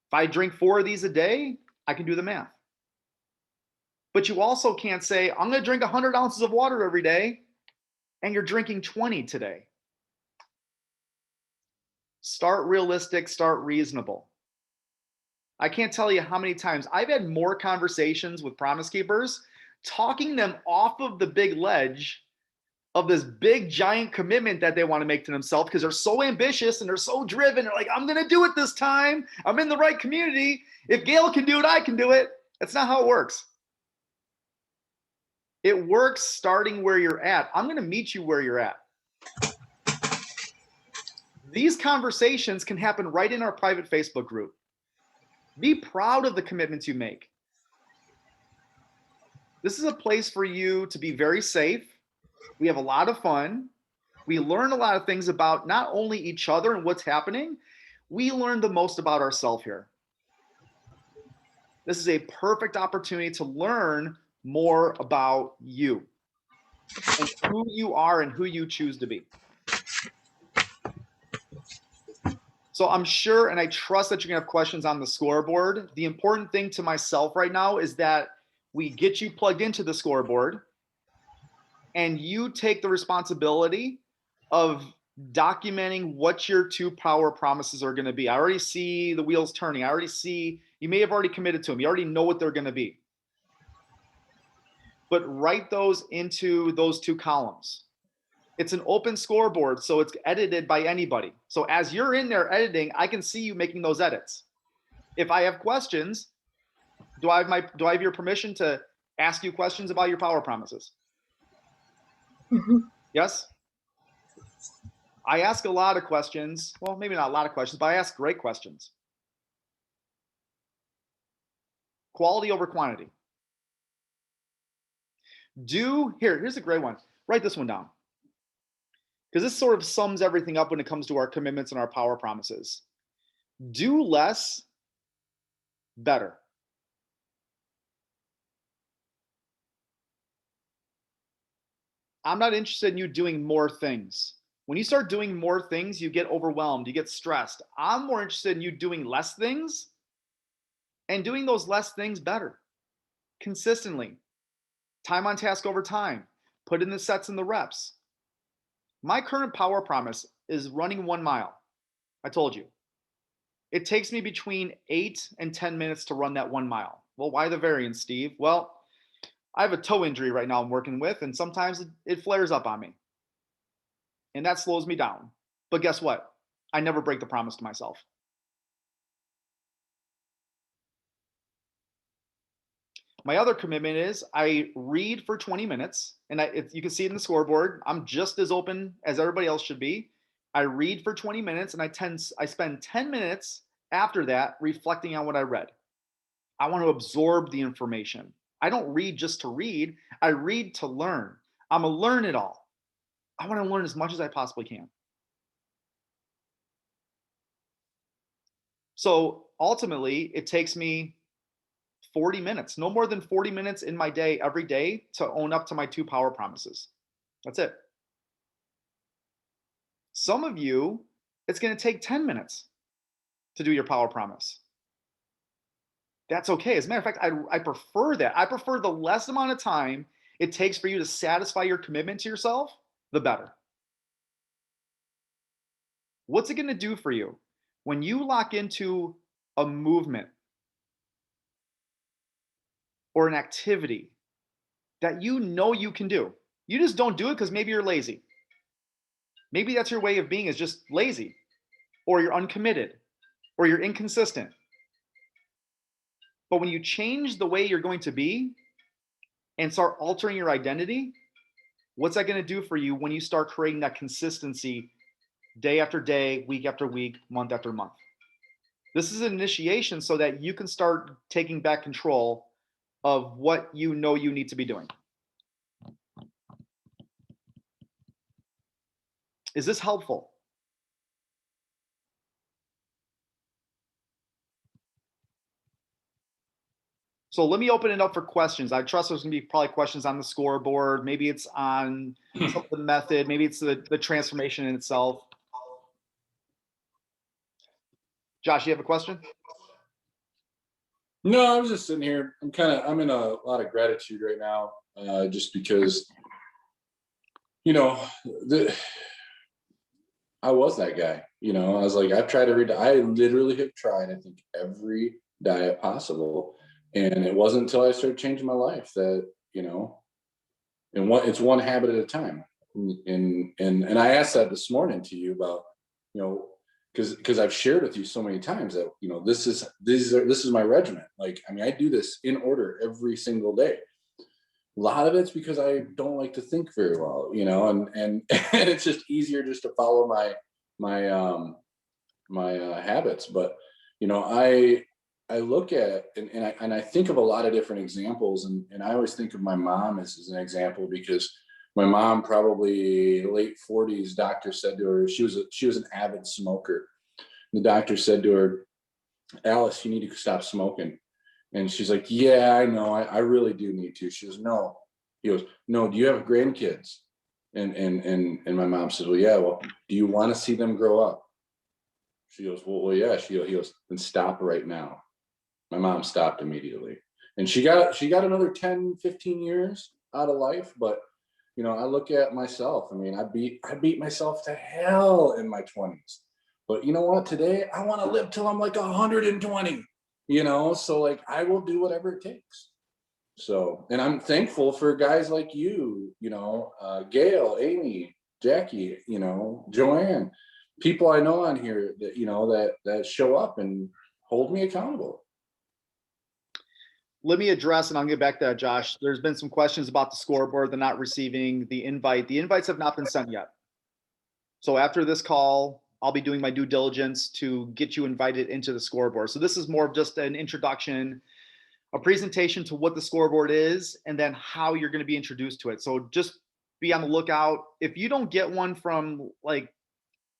If I drink 4 of these a day, I can do the math. But you also can't say, I'm going to drink 100 ounces of water every day, and you're drinking 20 today. Start realistic, start reasonable. I can't tell you how many times I've had more conversations with Promise Keepers, talking them off of the big ledge of this big giant commitment that they want to make to themselves because they're so ambitious and they're so driven. They're like, I'm going to do it this time. I'm in the right community. If Gail can do it, I can do it. That's not how it works. It works starting where you're at. I'm going to meet you where you're at. These conversations can happen right in our private Facebook group. Be proud of the commitments you make. This is a place for you to be very safe. We have a lot of fun. We learn a lot of things about not only each other and what's happening, we learn the most about ourselves here. This is a perfect opportunity to learn more about you and who you are and who you choose to be. So I'm sure, and I trust that you're gonna have questions on the scoreboard. The important thing to myself right now is that we get you plugged into the scoreboard and you take the responsibility of documenting what your 2 power promises are gonna be. I already see the wheels turning. I already see, you may have already committed to them. You already know what they're gonna be. But write those into those 2 columns. It's an open scoreboard, so it's edited by anybody. So as you're in there editing, I can see you making those edits. If I have questions, do I have your permission to ask you questions about your power promises? Mm-hmm. Yes? I ask a lot of questions. Well, maybe not a lot of questions, but I ask great questions. Quality over quantity. Here's a great one. Write this one down, because this sort of sums everything up when it comes to our commitments and our power promises. Do less better. I'm not interested in you doing more things. When you start doing more things, you get overwhelmed, you get stressed. I'm more interested in you doing less things and doing those less things better, consistently. Time on task over time. Put in the sets and the reps. My current power promise is running 1 mile. I told you. It takes me between 8 and 10 minutes to run that 1 mile. Well, why the variance, Steve? Well, I have a toe injury right now I'm working with, and sometimes it flares up on me. And that slows me down. But guess what? I never break the promise to myself. My other commitment is I read for 20 minutes, and you can see it in the scoreboard. I'm just as open as everybody else should be. I read for 20 minutes, and I spend 10 minutes after that reflecting on what I read. I want to absorb the information. I don't read just to read. I read to learn. I'm a learn it all. I want to learn as much as I possibly can. So ultimately, it takes me 40 minutes, no more than 40 minutes in my day every day to own up to my 2 power promises. That's it. Some of you, it's going to take 10 minutes to do your power promise. That's okay. As a matter of fact, I prefer that. I prefer the less amount of time it takes for you to satisfy your commitment to yourself, the better. What's it going to do for you when you lock into a movement or an activity that you know you can do? You just don't do it because maybe you're lazy. Maybe that's your way of being, is just lazy, or you're uncommitted, or you're inconsistent. But when you change the way you're going to be and start altering your identity, what's that going to do for you when you start creating that consistency day after day, week after week, month after month? This is an initiation so that you can start taking back control of what you know you need to be doing. Is this helpful? So let me open it up for questions. I trust there's going to be probably questions on the scoreboard. Maybe it's on some of the method. Maybe it's the transformation in itself. Josh, you have a question? No, I was just sitting here. I'm in a lot of gratitude right now, just because, I was that guy. I was like, I've tried I literally have tried, I think, every diet possible. And it wasn't until I started changing my life that, and it's one habit at a time. And I asked that this morning to you about, because I've shared with you so many times that, this is my regimen. Like, I do this in order every single day. A lot of it's because I don't like to think very well, and it's just easier just to follow my habits. But, I look at and I think of a lot of different examples, and I always think of my mom as an example, because my mom, probably late 40s, doctor said to her, she was an avid smoker. The doctor said to her, "Alice, you need to stop smoking." And she's like, "Yeah, I know, I really do need to." She goes, "No." He goes, "No, do you have grandkids?" And my mom says, "Well, yeah, well, do you want to see them grow up?" She goes, well, yeah. He goes, "Then stop right now." My mom stopped immediately. And she got another 10, 15 years out of life. But, I look at myself. I beat myself to hell in my 20s. But you know what? Today, I want to live till I'm like 120, so like I will do whatever it takes. So, and I'm thankful for guys like you, Gail, Amy, Jackie, Joanne, people I know on here that, that show up and hold me accountable. Let me address, and I'll get back to that, Josh. There's been some questions about the scoreboard. They're not receiving the invite. The invites have not been sent yet. So after this call, I'll be doing my due diligence to get you invited into the scoreboard. So this is more of just an introduction a presentation to what the scoreboard is, and then how you're going to be introduced to it. So just be on the lookout. If you don't get one from like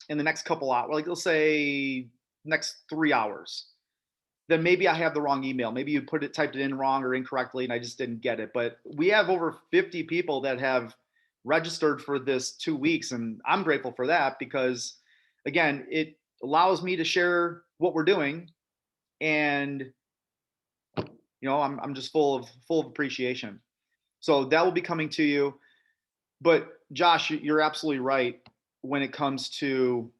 in the next couple hours, like let's say next 3 hours, then maybe I have the wrong email. Maybe you typed it in wrong or incorrectly, and I just didn't get it. But we have over 50 people that have registered for this 2 weeks, and I'm grateful for that because, again, it allows me to share what we're doing, and I'm just full of appreciation. So that will be coming to you. But Josh, you're absolutely right when it comes to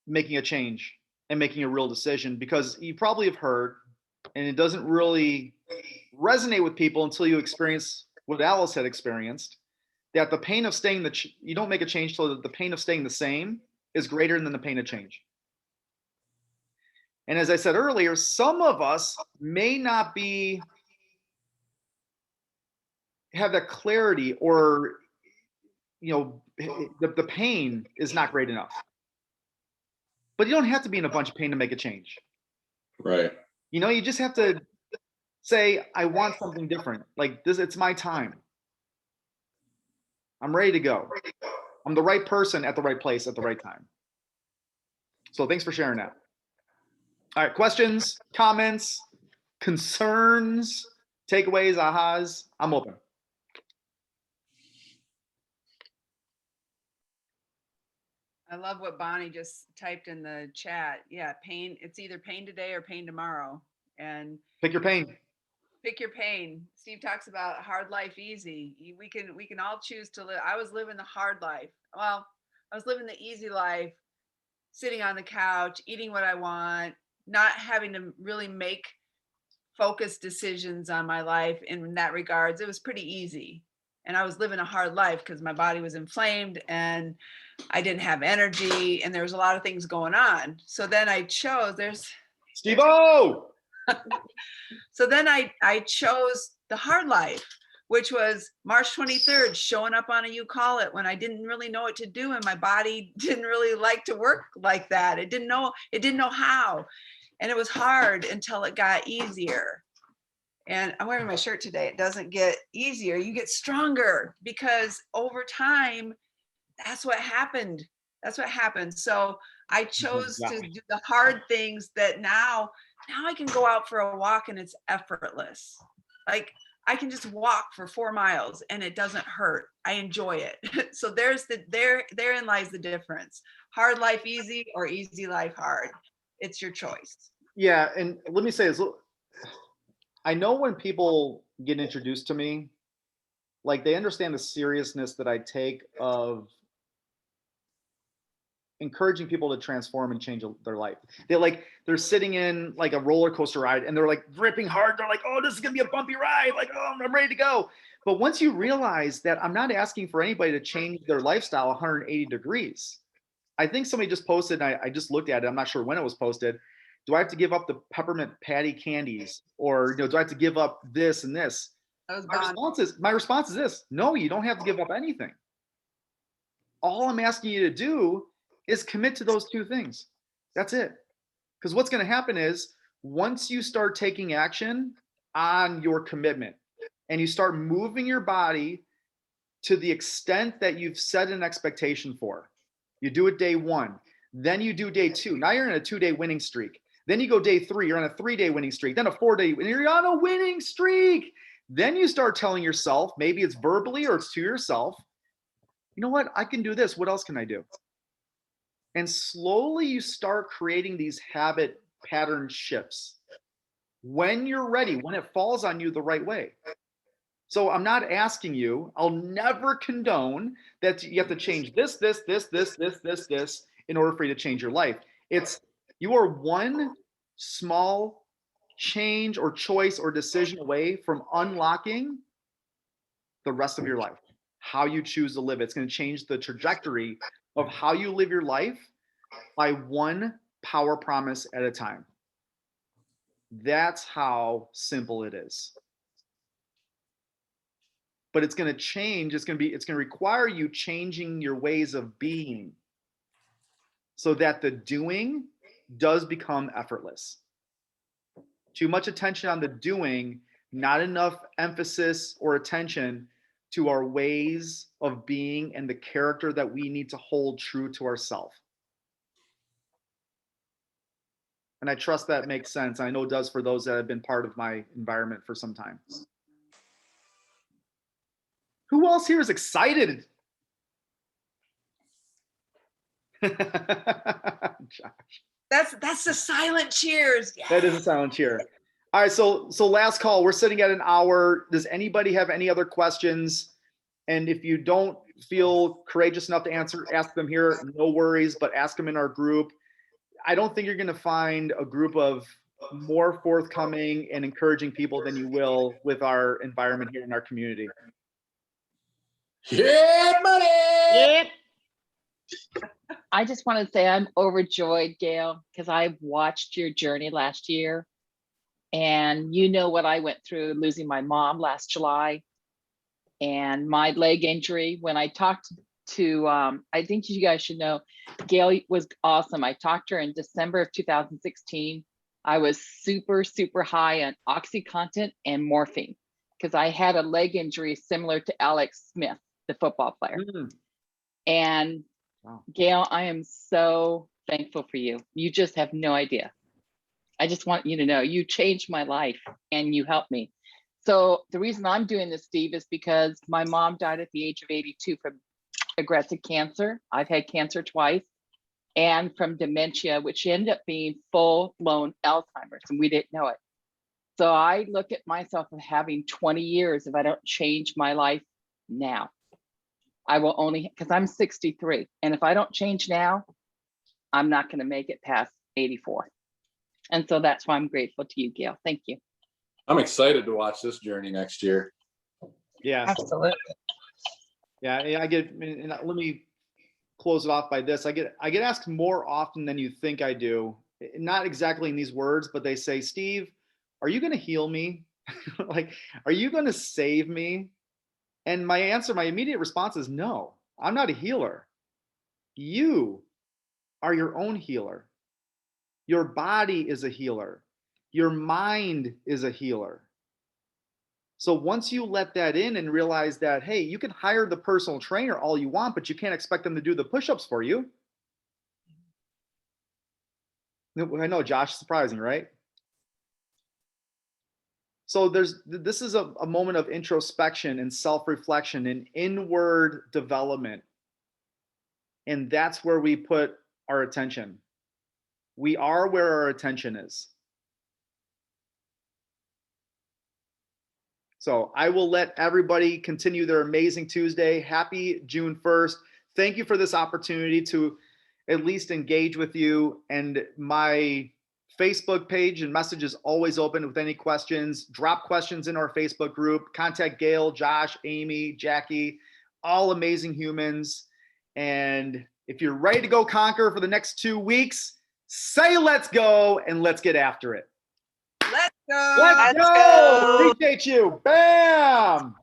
making a change and making a real decision, because you probably have heard, and it doesn't really resonate with people until you experience what Alice had experienced, that the pain of staying you don't make a change till the pain of staying the same is greater than the pain of change. And as I said earlier, some of us may not have that clarity, or the pain is not great enough. But you don't have to be in a bunch of pain to make a change. Right. You just have to say, I want something different. Like this, it's my time. I'm ready to go. I'm the right person at the right place at the right time. So thanks for sharing that. All right, questions, comments, concerns, takeaways, ahas, I'm open. I love what Bonnie just typed in the chat. Yeah, pain. It's either pain today or pain tomorrow. And pick your pain. Pick your pain. Steve talks about hard life easy. We can all choose to live. I was living the hard life. Well, I was living the easy life, sitting on the couch, eating what I want, not having to really make focused decisions on my life in that regards. It was pretty easy. And I was living a hard life because my body was inflamed and I didn't have energy and there was a lot of things going on. So then I chose, Steve-O! So then I chose the hard life, which was March 23rd, showing up on a You Call It when I didn't really know what to do and my body didn't really like to work like that. It didn't know how. And it was hard until it got easier. And I'm wearing my shirt today. It doesn't get easier. You get stronger because over time, that's what happened. That's what happened. So I chose to do the hard things that now I can go out for a walk and it's effortless. Like I can just walk for 4 miles and it doesn't hurt. I enjoy it. So therein lies the difference. Hard life easy or easy life hard. It's your choice. Yeah. And let me say this. I know when people get introduced to me, like they understand the seriousness that I take of encouraging people to transform and change their life. They're sitting in like a roller coaster ride and they're like ripping hard. They're like, oh, this is going to be a bumpy ride. Like, oh, I'm ready to go. But once you realize that I'm not asking for anybody to change their lifestyle 180 degrees. I think somebody just posted, and I just looked at it. I'm not sure when it was posted. Do I have to give up the peppermint patty candies? Or do I have to give up this and this? My response is this. No, you don't have to give up anything. All I'm asking you to do is commit to those 2 things. That's it. Because what's going to happen is once you start taking action on your commitment and you start moving your body to the extent that you've set an expectation for, you do it day 1, then you do day 2. Now you're in a 2-day winning streak. Then you go day 3, you're on a 3-day winning streak, then a 4-day, and you're on a winning streak. Then you start telling yourself, maybe it's verbally or it's to yourself, you know what? I can do this. What else can I do? And slowly you start creating these habit pattern shifts when you're ready, when it falls on you the right way. So I'm not asking you, I'll never condone that you have to change this in order for you to change your life. You are one small change or choice or decision away from unlocking the rest of your life, how you choose to live. It's going to change the trajectory of how you live your life by one power promise at a time. That's how simple it is. But it's going to change. It's going to require you changing your ways of being so that the doing does become effortless. Too much attention on the doing, not enough emphasis or attention to our ways of being and the character that we need to hold true to ourselves. And I trust that makes sense. I know it does for those that have been part of my environment for some time. Who else here is excited? Josh. That's the silent cheers. Yeah. That is a silent cheer. All right, so last call. We're sitting at an hour. Does anybody have any other questions? And if you don't feel courageous enough to answer, ask them here. No worries, but ask them in our group. I don't think you're going to find a group of more forthcoming and encouraging people than you will with our environment here in our community. Yeah, buddy. Yep. I just want to say I'm overjoyed, Gail, because I watched your journey last year. And you know what I went through losing my mom last July and my leg injury. When I talked to, I think you guys should know, Gail was awesome. I talked to her in December of 2016. I was super, super high on OxyContin and morphine because I had a leg injury similar to Alex Smith, the football player. And wow. Gail, I am so thankful for you. You just have no idea. I just want you to know you changed my life and you helped me. So the reason I'm doing this, Steve, is because my mom died at the age of 82 from aggressive cancer. I've had cancer twice, and from dementia, which ended up being full-blown Alzheimer's, and we didn't know it. So I look at myself as having 20 years if I don't change my life now. I will only, because I'm 63, and if I don't change now, I'm not going to make it past 84. And so that's why I'm grateful to you, Gail. Thank you. I'm excited to watch this journey next year. Yeah. Absolutely. Yeah, I get, and let me close it off by this. I get asked more often than you think I do. Not exactly in these words, but they say, Steve, are you going to heal me? Like, are you going to save me? And my answer, my immediate response is no, I'm not a healer. You are your own healer. Your body is a healer. Your mind is a healer. So once you let that in and realize that, hey, you can hire the personal trainer all you want, but you can't expect them to do the push-ups for you. I know, Josh, surprising, right? So this is a moment of introspection and self-reflection and inward development. And that's where we put our attention. We are where our attention is. So I will let everybody continue their amazing Tuesday. Happy June 1st. Thank you for this opportunity to at least engage with you. And my Facebook page and message is always open with any questions. Drop questions in our Facebook group. Contact Gail, Josh, Amy, Jackie, all amazing humans. And if you're ready to go conquer for the next 2 weeks, say let's go and let's get after it. Let's go. Let's go. Appreciate you. Bam.